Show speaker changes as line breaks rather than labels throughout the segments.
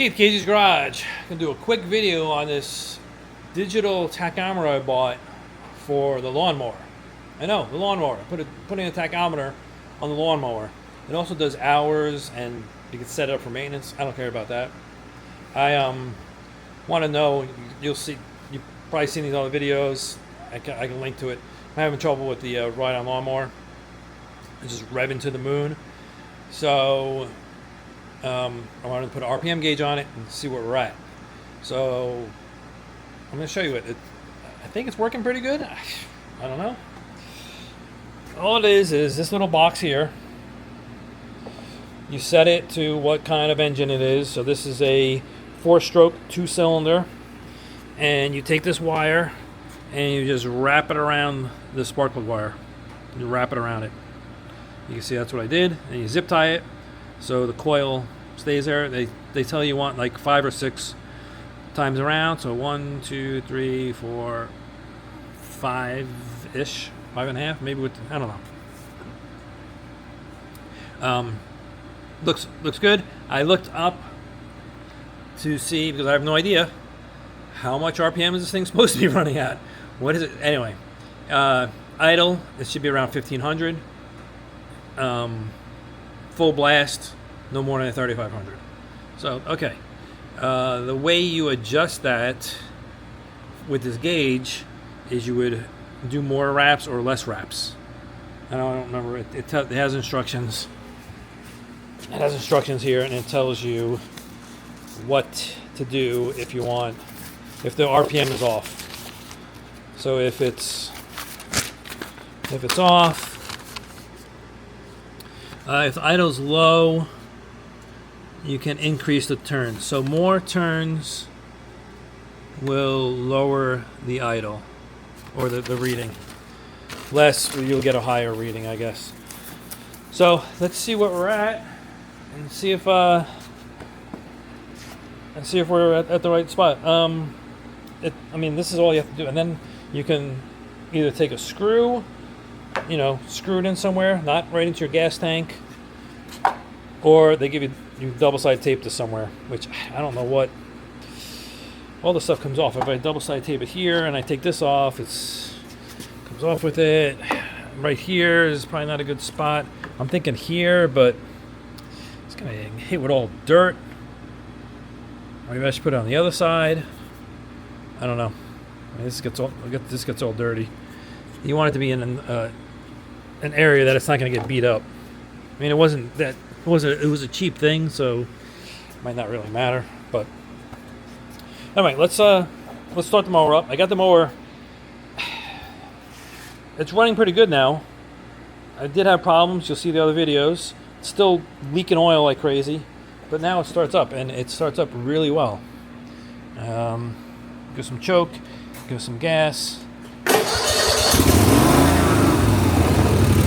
Keith, Casey's Garage. I'm going to do a quick video on this digital tachometer I bought for the lawnmower. I know, the lawnmower. Putting a tachometer on the lawnmower. It also does hours, and you can set it up for maintenance. I don't care about that. I want to know, you've probably seen these other videos. I can link to it. I'm having trouble with the ride-on lawnmower. It's just revving to the moon. So I wanted to put an RPM gauge on it and see where we're at. So I'm going to show you it. I think it's working pretty good. I don't know. All it is this little box here. You set it to what kind of engine it is. So this is a 4-stroke 2-cylinder. And you take this wire and you just wrap it around the spark plug wire. You wrap it around it. You can see that's what I did. And you zip tie it so the coil stays there. They tell you want like 5 or 6 times around. So 1, 2, 3, 4, 5-ish, 5.5, maybe with, I don't know. Looks good. I looked up to see, because I have no idea how much RPM is this thing supposed to be running at. What is it? Anyway, idle, it should be around 1500. Full blast, no more than 3500. So, okay. The way you adjust that with this gauge is you would do more wraps or less wraps. I don't remember. It has instructions. It has instructions here, and it tells you what to do if the RPM is off. So if it's off, if idle's low, you can increase the turns. So more turns will lower the idle, or the reading. Less, you'll get a higher reading, I guess. So let's see what we're at, and see if we're at the right spot. This is all you have to do, and then you can either take a screw, screw it in somewhere, not right into your gas tank, or they give you double-sided tape this somewhere, which I don't know what. All the stuff comes off. If I double-sided tape it here and I take this off, comes off with it. Right here is probably not a good spot. I'm thinking here, but it's gonna hit with all dirt. Or maybe I should put it on the other side. I don't know. This gets all dirty. You want it to be in an area that it's not going to get beat up. I mean, it was a cheap thing, so it might not really matter. But anyway, let's start the mower up. I got the mower. It's running pretty good now. I did have problems. You'll see the other videos. It's still leaking oil like crazy, but now it starts up, and it starts up really well. Give some choke, give some gas.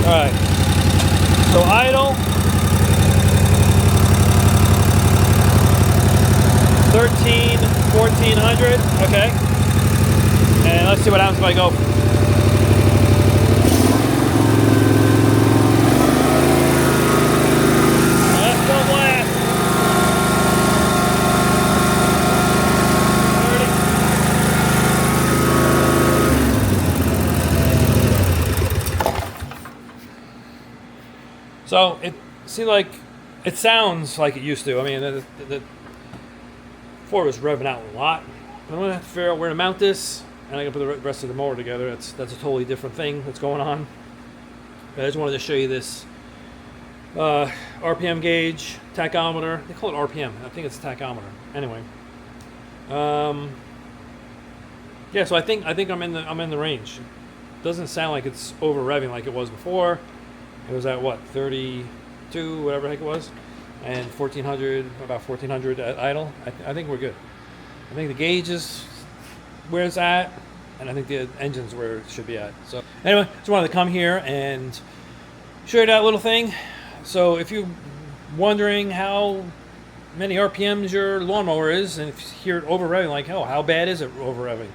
All right, so idle, 1400, okay. And let's see what happens if I go. Let's go blast. 30. So it sounds like it used to. I mean, the Ford was revving out a lot. I'm gonna have to figure out where to mount this, and I gotta put the rest of the mower together. That's a totally different thing that's going on. But I just wanted to show you this RPM gauge, tachometer. They call it RPM. I think it's a tachometer. Anyway, yeah. So I think I'm in the range. It doesn't sound like it's over revving like it was before. It was at what, 32, whatever the heck it was, and 1400, about 1400 at idle. I think we're good. I think the gauge is where it's at, and I think the engine's where it should be at. So anyway, just wanted to come here and show you that little thing. So if you're wondering how many RPMs your lawnmower is, and if you hear it over revving, like, oh, how bad is it over revving?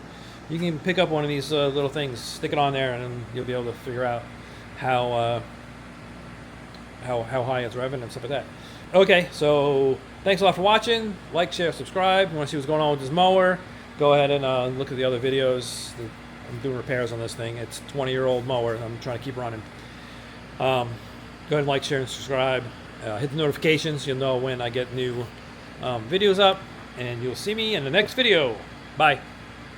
You can pick up one of these little things, stick it on there, and then you'll be able to figure out how high it's revving and stuff like that. Okay, so Thanks a lot for watching. Like, share, subscribe. If you want to see what's going on with this mower, go ahead and look at the other videos. I'm doing repairs on this thing. It's a 20-year-old mower. I'm trying to keep running. Go ahead and like, share, and subscribe. Hit the notifications. You'll know when I get new videos up. And you'll see me in the next video. Bye.